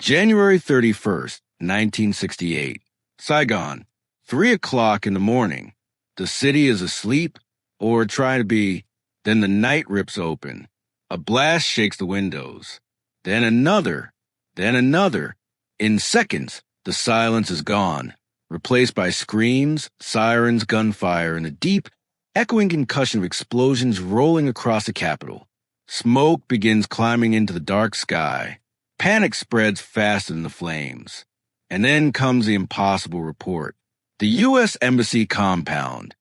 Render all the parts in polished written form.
January 31st, 1968. Saigon. 3 o'clock in the morning. The city is asleep, or trying to be. Then the night rips open. A blast shakes the windows. Then another. Then another. In seconds, the silence is gone, replaced by screams, sirens, gunfire, and the deep, echoing concussion of explosions rolling across the capital. Smoke begins climbing into the dark sky. Panic spreads faster than the flames. And then comes the impossible report. The U.S. Embassy compound,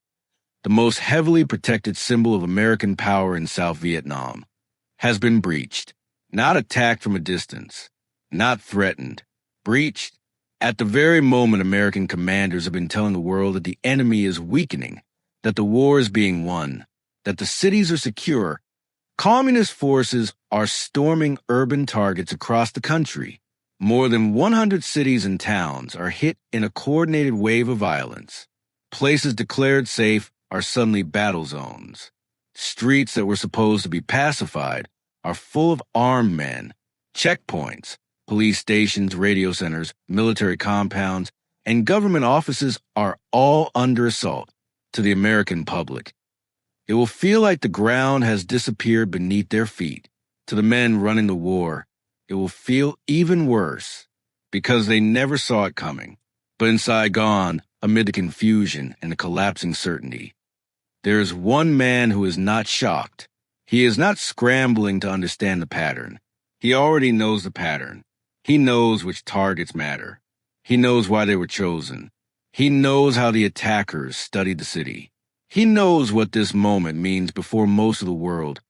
the most heavily protected symbol of American power in South Vietnam, has been breached. Not attacked from a distance. Not threatened. Breached. At the very moment American commanders have been telling the world that the enemy is weakening, that the war is being won, that the cities are secure, communist forces are storming urban targets across the country. More than 100 cities and towns are hit in a coordinated wave of violence. Places declared safe are suddenly battle zones. Streets that were supposed to be pacified are full of armed men. Checkpoints, police stations, radio centers, military compounds, and government offices are all under assault to the American public. It will feel like the ground has disappeared beneath their feet. To the men running the war, it will feel even worse because they never saw it coming. But in Saigon, amid the confusion and the collapsing certainty, there is one man who is not shocked. He is not scrambling to understand the pattern. He already knows the pattern. He knows which targets matter. He knows why they were chosen. He knows how the attackers studied the city. He knows what this moment means before most of the world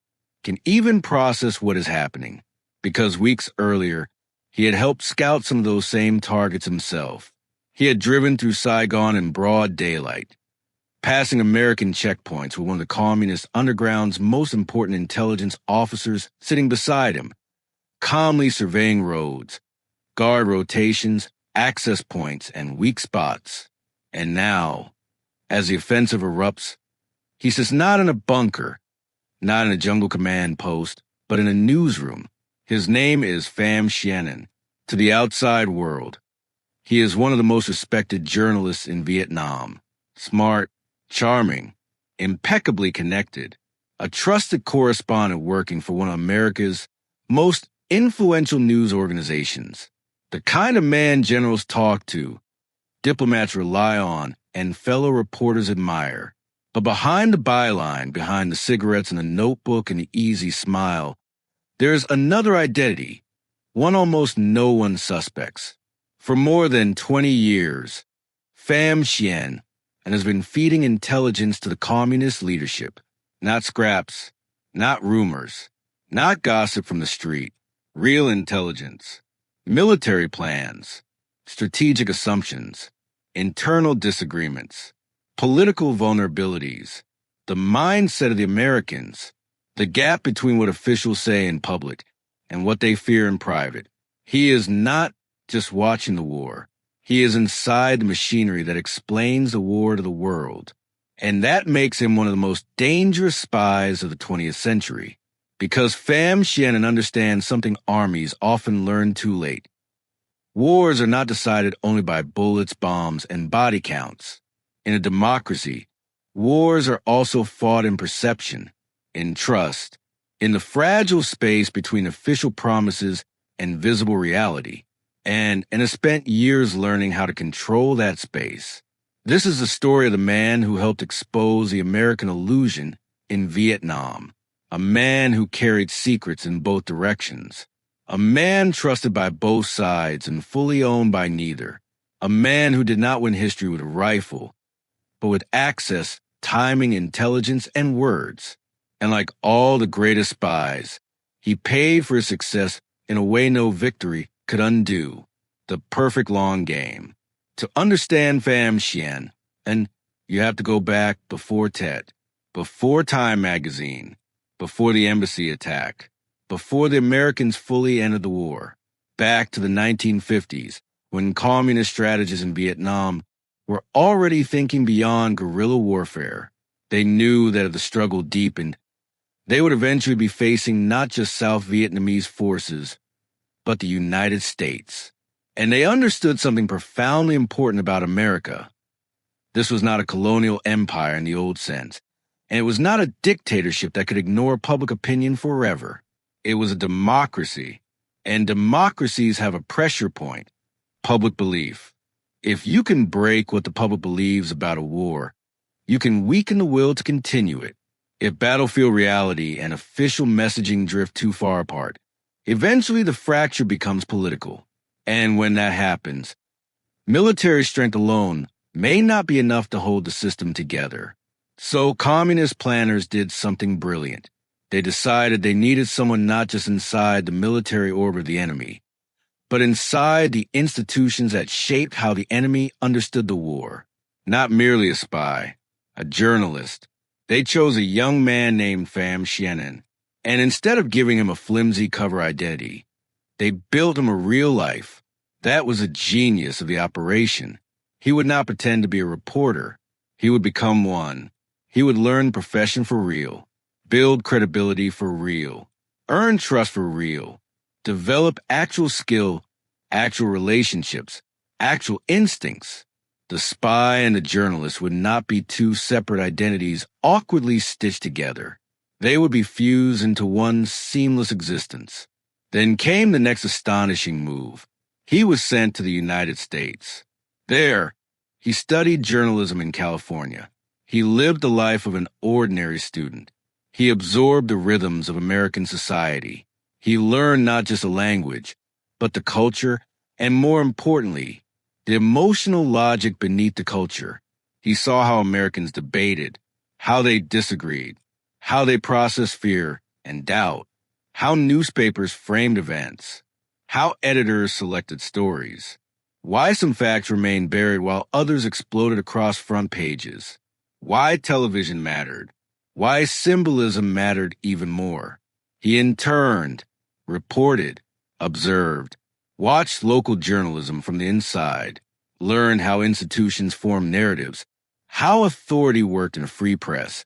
can even process what is happening, because weeks earlier, he had helped scout some of those same targets himself. He had driven through Saigon in broad daylight, passing American checkpoints with one of the communist underground's most important intelligence officers sitting beside him, calmly surveying roads, guard rotations, access points, and weak spots. And now, as the offensive erupts, he sits not in a bunker, not in a jungle command post, but in a newsroom. His name is Pham Xuan An. To the outside world, he is one of the most respected journalists in Vietnam. Smart, charming, impeccably connected, a trusted correspondent working for one of America's most influential news organizations. The kind of man generals talk to, diplomats rely on, and fellow reporters admire. But behind the byline, behind the cigarettes and the notebook and the easy smile, there's another identity, one almost no one suspects. For more than 20 years, Pham Xuan An has been feeding intelligence to the communist leadership. Not scraps, not rumors, not gossip from the street. Real intelligence, military plans, strategic assumptions, internal disagreements, political vulnerabilities, the mindset of the Americans, the gap between what officials say in public and what they fear in private. He is not just watching the war. He is inside the machinery that explains the war to the world. And that makes him one of the most dangerous spies of the 20th century. Because Pham Xuan An understands something armies often learn too late. Wars are not decided only by bullets, bombs, and body counts. In a democracy, wars are also fought in perception, in trust, in the fragile space between official promises and visible reality, and has spent years learning how to control that space. This is the story of the man who helped expose the American illusion in Vietnam. A man who carried secrets in both directions. A man trusted by both sides and fully owned by neither. A man who did not win history with a rifle, but with access, timing, intelligence, and words. And like all the greatest spies, he paid for his success in a way no victory could undo. The perfect long game. To understand Pham Xuan An, you have to go back before Tet, before Time magazine, before the embassy attack, before the Americans fully entered the war, back to the 1950s, when communist strategists in Vietnam were already thinking beyond guerrilla warfare. They knew that if the struggle deepened, they would eventually be facing not just South Vietnamese forces, but the United States. And they understood something profoundly important about America. This was not a colonial empire in the old sense, and it was not a dictatorship that could ignore public opinion forever. It was a democracy, and democracies have a pressure point: public belief. If you can break what the public believes about a war, you can weaken the will to continue it. If battlefield reality and official messaging drift too far apart, eventually the fracture becomes political. And when that happens, military strength alone may not be enough to hold the system together. So communist planners did something brilliant. They decided they needed someone not just inside the military orbit of the enemy, but inside the institutions that shaped how the enemy understood the war. Not merely a spy, a journalist. They chose a young man named Pham Xuan An, and instead of giving him a flimsy cover identity, they built him a real life. That was a genius of the operation. He would not pretend to be a reporter. He would become one. He would learn the profession for real, build credibility for real, earn trust for real, develop actual skill, actual relationships, actual instincts. The spy and the journalist would not be two separate identities awkwardly stitched together. They would be fused into one seamless existence. Then came the next astonishing move. He was sent to the United States. There, he studied journalism in California. He lived the life of an ordinary student. He absorbed the rhythms of American society. He learned not just a language, but the culture, and more importantly, the emotional logic beneath the culture. He saw how Americans debated, how they disagreed, how they processed fear and doubt, how newspapers framed events, how editors selected stories, why some facts remained buried while others exploded across front pages, why television mattered, why symbolism mattered even more. He interned, reported, observed, watched local journalism from the inside, learned how institutions formed narratives, how authority worked in a free press,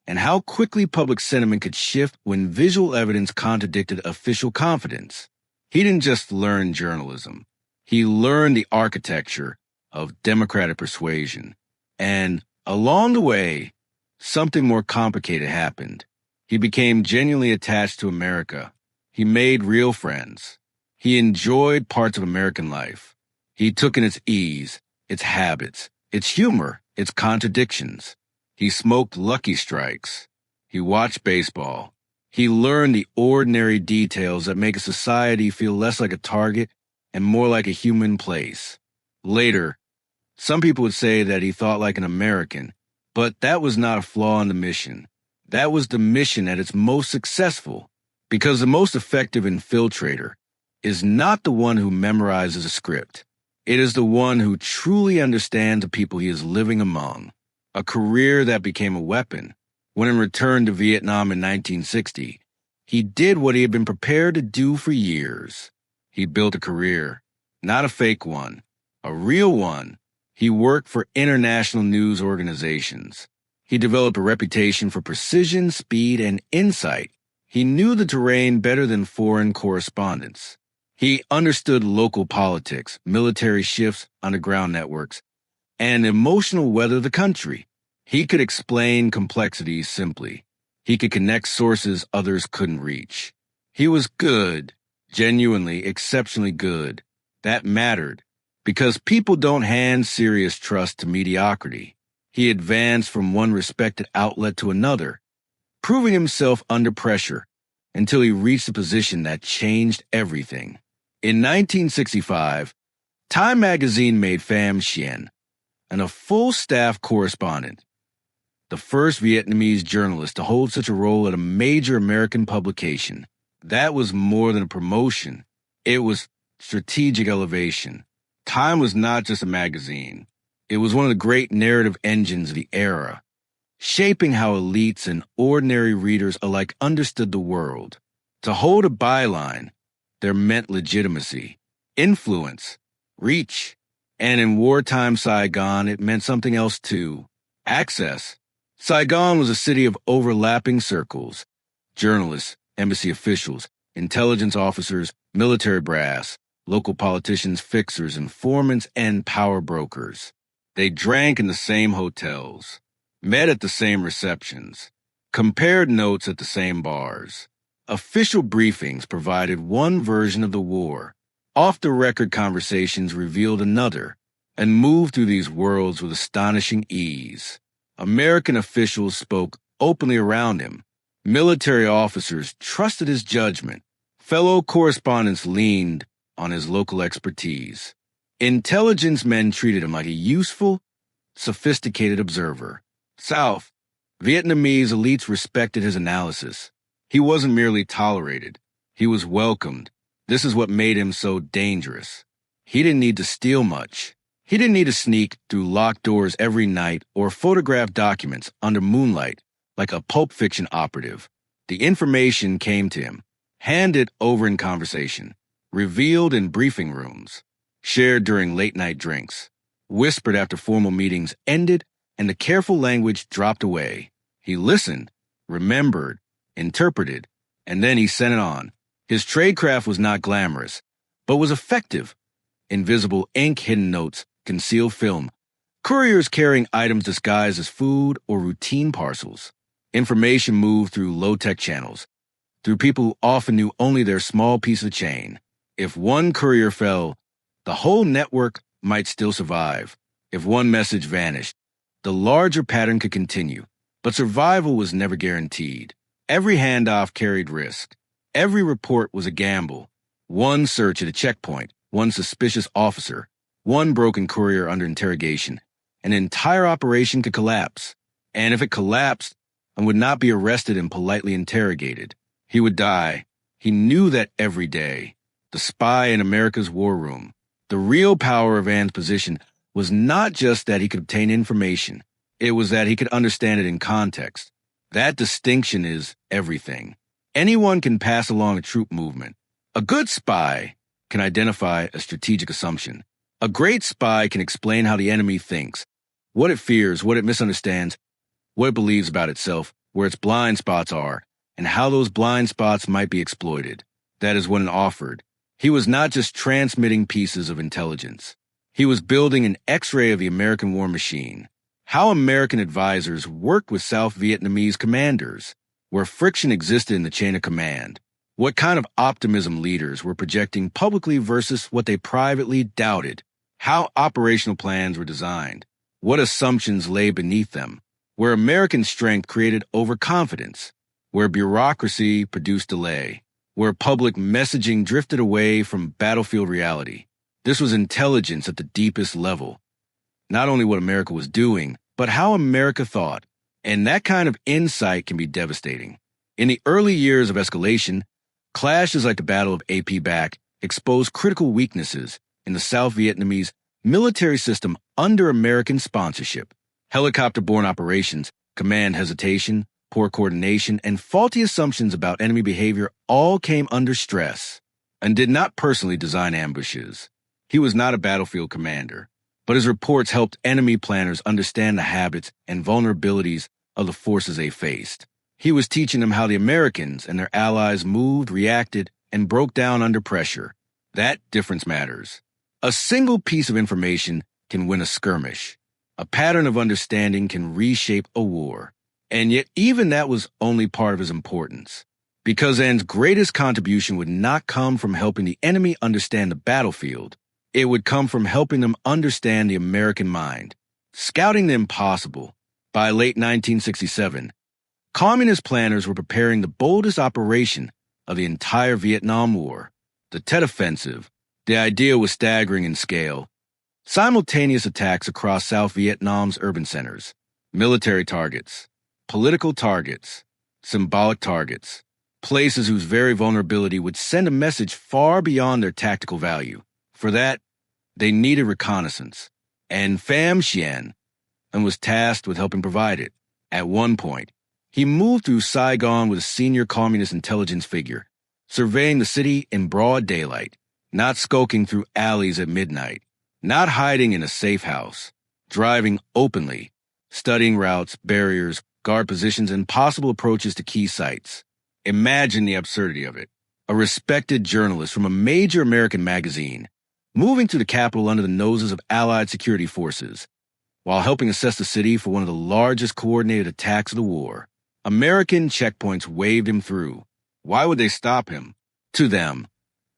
and how quickly public sentiment could shift when visual evidence contradicted official confidence. He didn't just learn journalism. He learned the architecture of democratic persuasion. And along the way, something more complicated happened. He became genuinely attached to America. He made real friends. He enjoyed parts of American life. He took in its ease, its habits, its humor, its contradictions. He smoked Lucky Strikes. He watched baseball. He learned the ordinary details that make a society feel less like a target and more like a human place. Later, some people would say that he thought like an American, but that was not a flaw in the mission. That was the mission at its most successful, because the most effective infiltrator is not the one who memorizes a script. It is the one who truly understands the people he is living among. A career that became a weapon. When in return to Vietnam in 1960, he did what he had been prepared to do for years. He built a career, not a fake one, a real one. He worked for international news organizations. He developed a reputation for precision, speed, and insight. He knew the terrain better than foreign correspondents. He understood local politics, military shifts, underground networks, and emotional weather of the country. He could explain complexities simply. He could connect sources others couldn't reach. He was good, genuinely, exceptionally good. That mattered, because people don't hand serious trust to mediocrity. He advanced from one respected outlet to another, proving himself under pressure until he reached a position that changed everything. In 1965, Time magazine made Pham Xuan An a full-staff correspondent, the first Vietnamese journalist to hold such a role at a major American publication. That was more than a promotion. It was strategic elevation. Time was not just a magazine. It was one of the great narrative engines of the era, shaping how elites and ordinary readers alike understood the world. To hold a byline, there meant legitimacy, influence, reach, and in wartime Saigon, it meant something else too: access. Saigon was a city of overlapping circles: journalists, embassy officials, intelligence officers, military brass, local politicians, fixers, informants, and power brokers. They drank in the same hotels, met at the same receptions, compared notes at the same bars. Official briefings provided one version of the war. Off-the-record conversations revealed another, and moved through these worlds with astonishing ease. American officials spoke openly around him. Military officers trusted his judgment. Fellow correspondents leaned on his local expertise. Intelligence men treated him like a useful, sophisticated observer. South Vietnamese elites respected his analysis. He wasn't merely tolerated. He was welcomed. This is what made him so dangerous. He didn't need to steal much. He didn't need to sneak through locked doors every night or photograph documents under moonlight like a Pulp Fiction operative. The information came to him, handed over in conversation, revealed in briefing rooms, shared during late-night drinks, whispered after formal meetings ended and the careful language dropped away. He listened, remembered, interpreted, and then he sent it on. His tradecraft was not glamorous, but was effective. Invisible ink, hidden notes, concealed film, couriers carrying items disguised as food or routine parcels. Information moved through low-tech channels, through people who often knew only their small piece of the chain. If one courier fell, the whole network might still survive. If one message vanished, the larger pattern could continue. But survival was never guaranteed. Every handoff carried risk. Every report was a gamble. One search at a checkpoint, one suspicious officer, one broken courier under interrogation. An entire operation could collapse. And if it collapsed, and would not be arrested and politely interrogated. He would die. He knew that every day. The spy in America's war room. The real power of An's position was not just that he could obtain information. It was that he could understand it in context. That distinction is everything. Anyone can pass along a troop movement. A good spy can identify a strategic assumption. A great spy can explain how the enemy thinks, what it fears, what it misunderstands, what it believes about itself, where its blind spots are, and how those blind spots might be exploited. That is what An offered. He was not just transmitting pieces of intelligence. He was building an X-ray of the American war machine. How American advisors worked with South Vietnamese commanders, where friction existed in the chain of command. What kind of optimism leaders were projecting publicly versus what they privately doubted. How operational plans were designed. What assumptions lay beneath them. Where American strength created overconfidence, where bureaucracy produced delay, where public messaging drifted away from battlefield reality. This was intelligence at the deepest level. Not only what America was doing, but how America thought. And that kind of insight can be devastating. In the early years of escalation, clashes like the Battle of AP Bac exposed critical weaknesses in the South Vietnamese military system under American sponsorship. Helicopter-borne operations, command hesitation, poor coordination, and faulty assumptions about enemy behavior all came under stress. And did not personally design ambushes. He was not a battlefield commander, but his reports helped enemy planners understand the habits and vulnerabilities of the forces they faced. He was teaching them how the Americans and their allies moved, reacted, and broke down under pressure. That difference matters. A single piece of information can win a skirmish. A pattern of understanding can reshape a war. And yet even that was only part of his importance. Because An's greatest contribution would not come from helping the enemy understand the battlefield. It would come from helping them understand the American mind. Scouting the impossible. By late 1967, communist planners were preparing the boldest operation of the entire Vietnam War. The Tet Offensive. The idea was staggering in scale. Simultaneous attacks across South Vietnam's urban centers, military targets, political targets, symbolic targets, places whose very vulnerability would send a message far beyond their tactical value. For that, they needed reconnaissance, and Pham Xuan An was tasked with helping provide it. At one point, he moved through Saigon with a senior communist intelligence figure, surveying the city in broad daylight, not skulking through alleys at midnight. Not hiding in a safe house, driving openly, studying routes, barriers, guard positions, and possible approaches to key sites. Imagine the absurdity of it. a respected journalist from a major American magazine, moving to the capital under the noses of Allied security forces, while helping assess the city for one of the largest coordinated attacks of the war. American checkpoints waved him through. Why would they stop him? To them,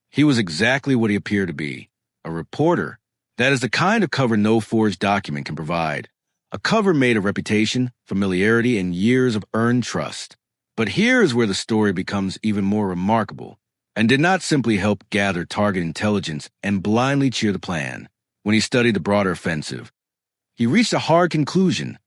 he was exactly what he appeared to be, a reporter. That is the kind of cover no forged document can provide. A cover made of reputation, familiarity, and years of earned trust. But here is where the story becomes even more remarkable, and did not simply help gather target intelligence and blindly cheer the plan. When he studied the broader offensive, he reached a hard conclusion.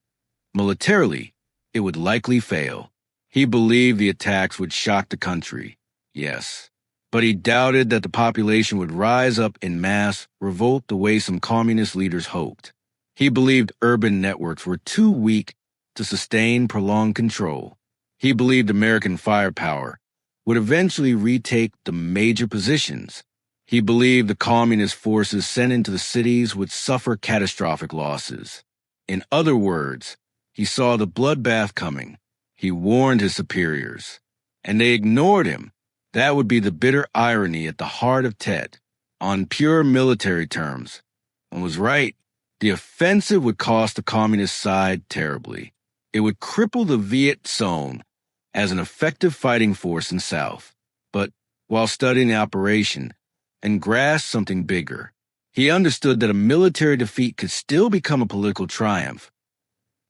Militarily, it would likely fail. He believed the attacks would shock the country, yes. But he doubted that the population would rise up in mass revolt the way some communist leaders hoped. He believed urban networks were too weak to sustain prolonged control. He believed American firepower would eventually retake the major positions. He believed the communist forces sent into the cities would suffer catastrophic losses. In other words, he saw the bloodbath coming. He warned his superiors, and they ignored him. That would be the bitter irony at the heart of Tet. On pure military terms, one was right. The offensive would cost the communist side terribly. It would cripple the Viet Cong as an effective fighting force in South. But while studying the operation and grasped something bigger, he understood that a military defeat could still become a political triumph.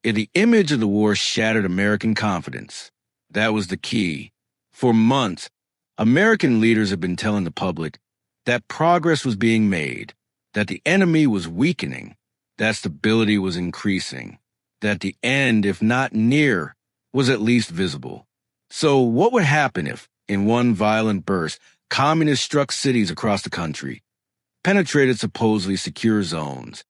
If the image of the war shattered American confidence, that was the key. For months, American leaders had been telling the public that progress was being made, that the enemy was weakening, that stability was increasing, that the end, if not near, was at least visible. So what would happen if, in one violent burst, communists struck cities across the country, penetrated supposedly secure zones,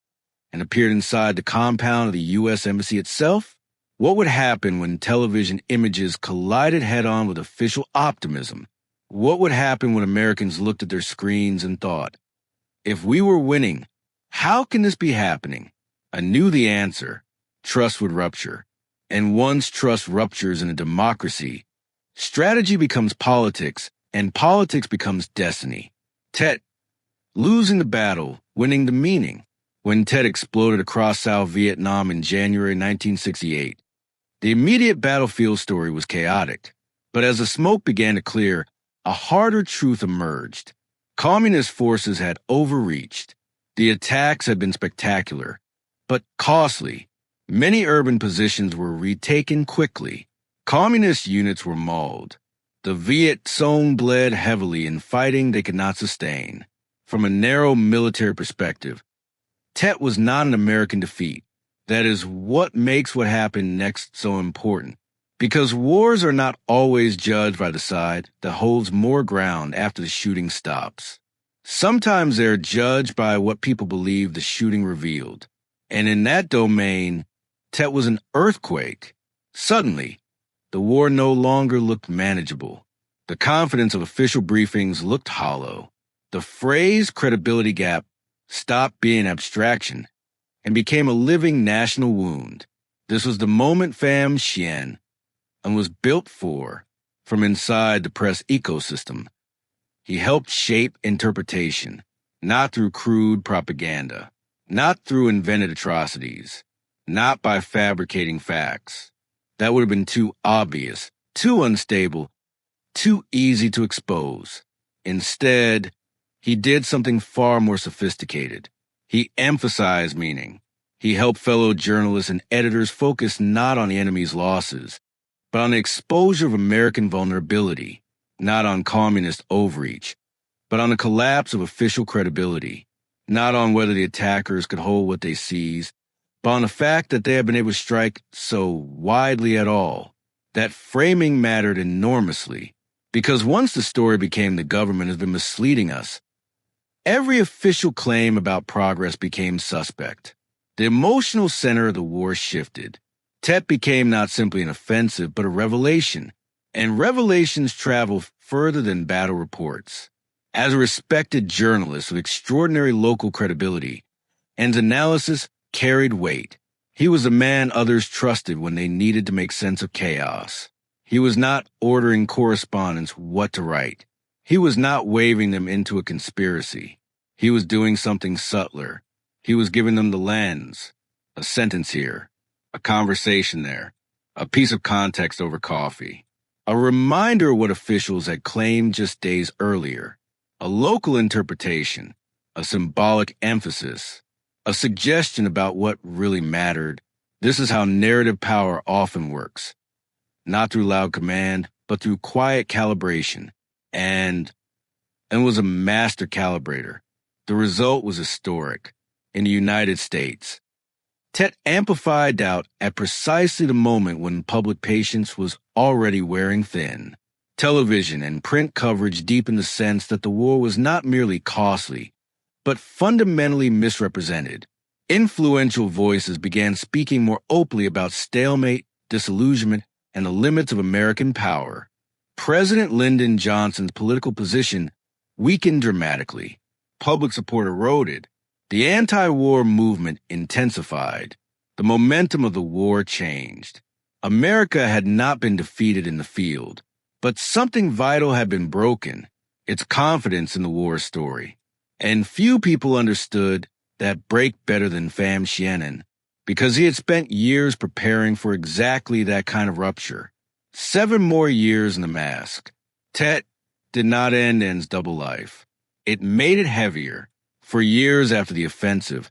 and appeared inside the compound of the U.S. Embassy itself? What would happen when television images collided head-on with official optimism? What would happen when Americans looked at their screens and thought, if we were winning, how can this be happening? I knew the answer. Trust would rupture. And once trust ruptures in a democracy, strategy becomes politics, and politics becomes destiny. Tet, losing the battle, winning the meaning. When Tet exploded across South Vietnam in January 1968, the immediate battlefield story was chaotic. But as the smoke began to clear, a harder truth emerged. Communist forces had overreached. The attacks had been spectacular, but costly. Many urban positions were retaken quickly. Communist units were mauled. The Viet Cong bled heavily in fighting they could not sustain. From a narrow military perspective, Tet was not an American defeat. That is what makes what happened next so important. Because wars are not always judged by the side that holds more ground after the shooting stops. Sometimes they're judged by what people believe the shooting revealed. And in that domain, Tet was an earthquake. Suddenly, the war no longer looked manageable. The confidence of official briefings looked hollow. The phrase credibility gap stopped being abstraction and became a living national wound. This was the moment Pham Xuan An was built for from inside the press ecosystem. He helped shape interpretation, not through crude propaganda, not through invented atrocities, not by fabricating facts. That would have been too obvious, too unstable, too easy to expose. Instead, he did something far more sophisticated. He emphasized meaning. He helped fellow journalists and editors focus not on the enemy's losses, but on the exposure of American vulnerability, not on communist overreach, but on the collapse of official credibility, not on whether the attackers could hold what they seized, but on the fact that they had been able to strike so widely at all. That framing mattered enormously, because once the story became the government has been misleading us, every official claim about progress became suspect. The emotional center of the war shifted. Tet became not simply an offensive, but a revelation, and revelations travel further than battle reports. As a respected journalist with extraordinary local credibility, An's analysis carried weight. He was a man others trusted when they needed to make sense of chaos. He was not ordering correspondents what to write. He was not waving them into a conspiracy. He was doing something subtler. He was giving them the lens, a sentence here, a conversation there, a piece of context over coffee, a reminder of what officials had claimed just days earlier, a local interpretation, a symbolic emphasis, a suggestion about what really mattered. This is how narrative power often works, not through loud command, but through quiet calibration, and was a master calibrator. The result was historic. In the United States, Tet amplified doubt at precisely the moment when public patience was already wearing thin. Television and print coverage deepened the sense that the war was not merely costly, but fundamentally misrepresented. Influential voices began speaking more openly about stalemate, disillusionment, and the limits of American power. President Lyndon Johnson's political position weakened dramatically. Public support eroded. The anti-war movement intensified. The momentum of the war changed. America had not been defeated in the field, but something vital had been broken, its confidence in the war story. And few people understood that break better than Pham Xuan An, because he had spent years preparing for exactly that kind of rupture. 7 more years in the mask. Tet did not end An's double life. It made it heavier. For years after the offensive,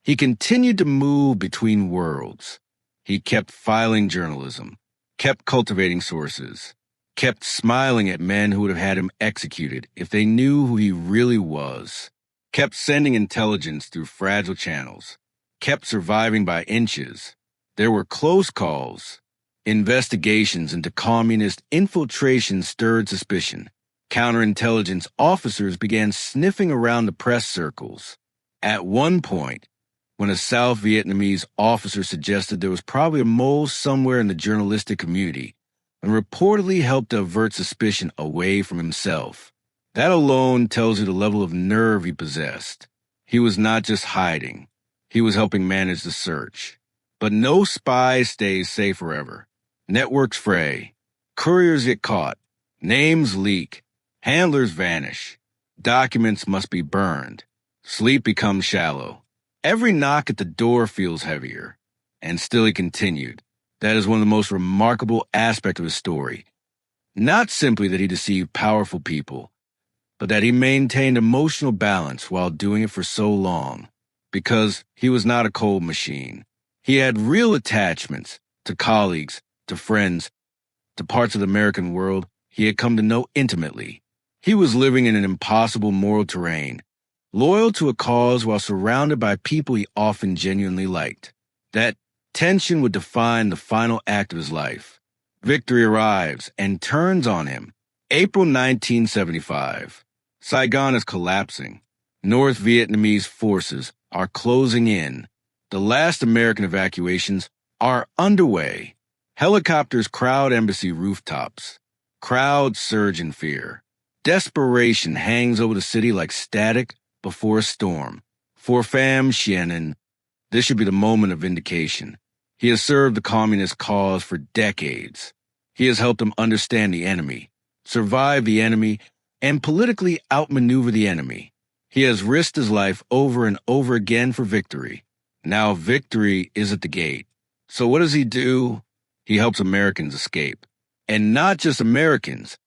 he continued to move between worlds. He kept filing journalism, kept cultivating sources, kept smiling at men who would have had him executed if they knew who he really was, kept sending intelligence through fragile channels, kept surviving by inches. There were close calls. Investigations into communist infiltration stirred suspicion. Counterintelligence officers began sniffing around the press circles. At one point, when a South Vietnamese officer suggested there was probably a mole somewhere in the journalistic community, and reportedly helped to avert suspicion away from himself. That alone tells you the level of nerve he possessed. He was not just hiding. He was helping manage the search. But no spy stays safe forever. Networks fray. Couriers get caught. Names leak. Handlers vanish. Documents must be burned. Sleep becomes shallow. Every knock at the door feels heavier. And still he continued. That is one of the most remarkable aspects of his story. Not simply that he deceived powerful people, but that he maintained emotional balance while doing it for so long. Because he was not a cold machine. He had real attachments to colleagues, to friends, to parts of the American world he had come to know intimately. He was living in an impossible moral terrain, loyal to a cause while surrounded by people he often genuinely liked. That tension would define the final act of his life. Victory arrives and turns on him. April 1975. Saigon is collapsing. North Vietnamese forces are closing in. The last American evacuations are underway. Helicopters crowd embassy rooftops. Crowds surge in fear. Desperation hangs over the city like static before a storm. For Pham Xuan An, this should be the moment of vindication. He has served the communist cause for decades. He has helped them understand the enemy, survive the enemy, and politically outmaneuver the enemy. He has risked his life over and over again for victory. Now victory is at the gate. So what does he do? He helps Americans escape. And not just Americans,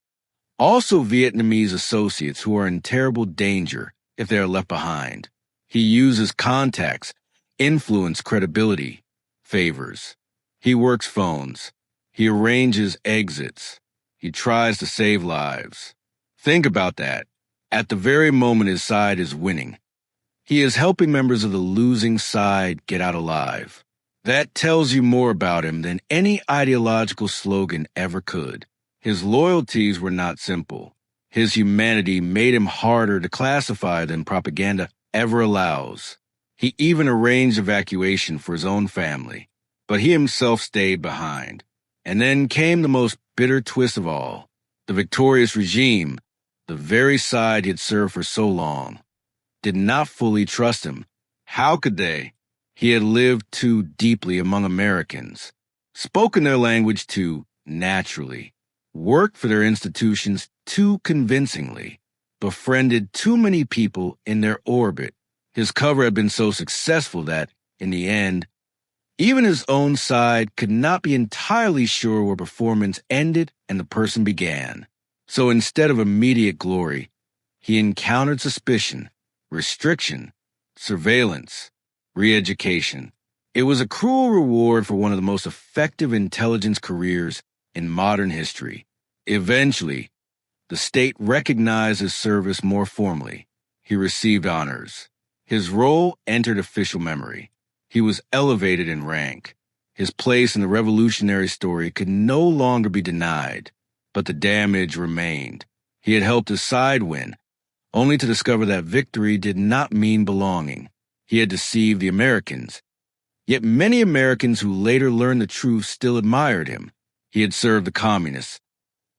also Vietnamese associates who are in terrible danger if they are left behind. He uses contacts, influence, credibility, favors. He works phones. He arranges exits. He tries to save lives. Think about that. At the very moment his side is winning, he is helping members of the losing side get out alive. That tells you more about him than any ideological slogan ever could. His loyalties were not simple. His humanity made him harder to classify than propaganda ever allows. He even arranged evacuation for his own family, but he himself stayed behind. And then came the most bitter twist of all. The victorious regime, the very side he had served for so long, did not fully trust him. How could they? He had lived too deeply among Americans, spoken their language too naturally, worked for their institutions too convincingly, befriended too many people in their orbit. His cover had been so successful that, in the end, even his own side could not be entirely sure where performance ended and the person began. So instead of immediate glory, he encountered suspicion, restriction, surveillance, re-education. It was a cruel reward for one of the most effective intelligence careers in modern history. Eventually, the state recognized his service more formally. He received honors. His role entered official memory. He was elevated in rank. His place in the revolutionary story could no longer be denied, but the damage remained. He had helped his side win, only to discover that victory did not mean belonging. He had deceived the Americans. Yet many Americans who later learned the truth still admired him. He had served the communists.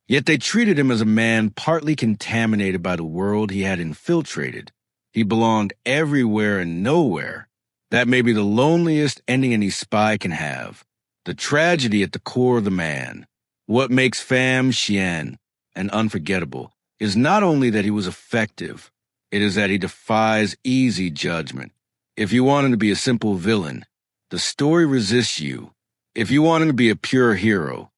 Yet they treated him as a man partly contaminated by the world he had infiltrated. He belonged everywhere and nowhere. That may be the loneliest ending any spy can have. The tragedy at the core of the man. What makes Pham Xuan An unforgettable is not only that he was effective, it is that he defies easy judgment. If you want him to be a simple villain, the story resists you. If you want him to be a pure hero,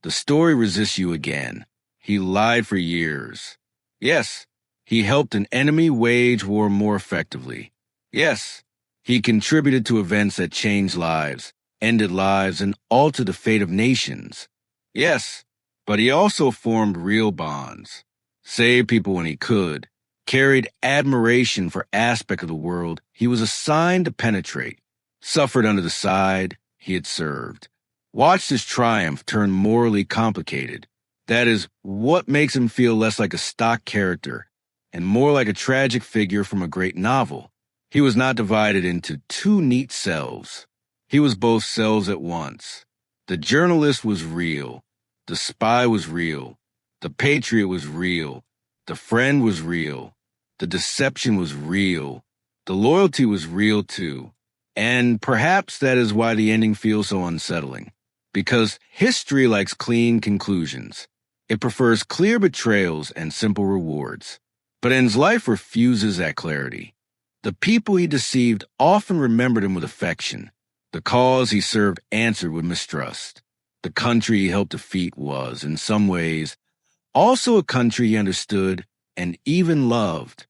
the story resists you again. He lied for years. Yes, he helped an enemy wage war more effectively. Yes, he contributed to events that changed lives, ended lives, and altered the fate of nations. Yes, but he also formed real bonds, saved people when he could, carried admiration for aspects of the world he was assigned to penetrate, suffered under the side he had served, watched his triumph turn morally complicated. That is what makes him feel less like a stock character and more like a tragic figure from a great novel. He was not divided into two neat selves. He was both selves at once. The journalist was real. The spy was real. The patriot was real. The friend was real. The deception was real. The loyalty was real too. And perhaps that is why the ending feels so unsettling. Because history likes clean conclusions. It prefers clear betrayals and simple rewards. But An's life refuses that clarity. The people he deceived often remembered him with affection. The cause he served answered with mistrust. The country he helped defeat was, in some ways, also a country he understood and even loved.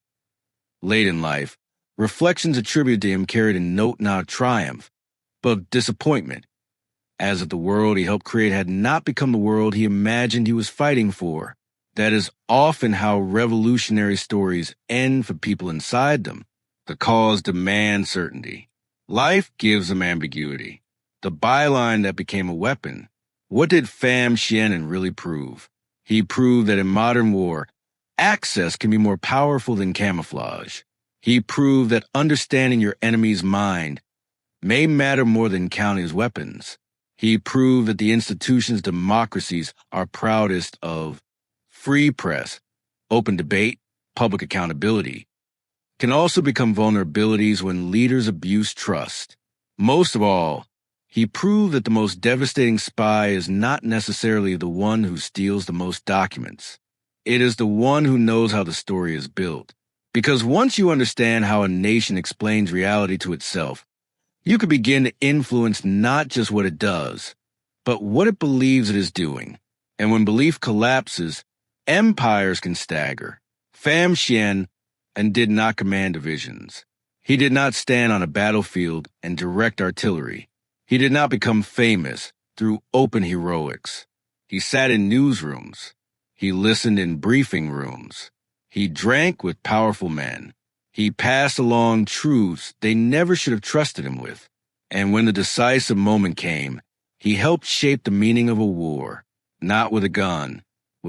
Late in life, reflections attributed to him carried a note not of triumph, but of disappointment, as if the world he helped create had not become the world he imagined he was fighting for. That is often how revolutionary stories end for people inside them. The cause demands certainty. Life gives them ambiguity. The byline that became a weapon. What did Pham Xuan An really prove? He proved that in modern war, access can be more powerful than camouflage. He proved that understanding your enemy's mind may matter more than counting his weapons. He proved that the institutions democracies are proudest of free press, open debate, public accountability, can also become vulnerabilities when leaders abuse trust. Most of all, he proved that the most devastating spy is not necessarily the one who steals the most documents. It is the one who knows how the story is built. Because once you understand how a nation explains reality to itself, you can begin to influence not just what it does, but what it believes it is doing. And when belief collapses, empires can stagger. Pham Xuan An did not command divisions. He did not stand on a battlefield and direct artillery. He did not become famous through open heroics. He sat in newsrooms. He listened in briefing rooms. He drank with powerful men. He passed along truths they never should have trusted him with. And when the decisive moment came, he helped shape the meaning of a war, not with a gun,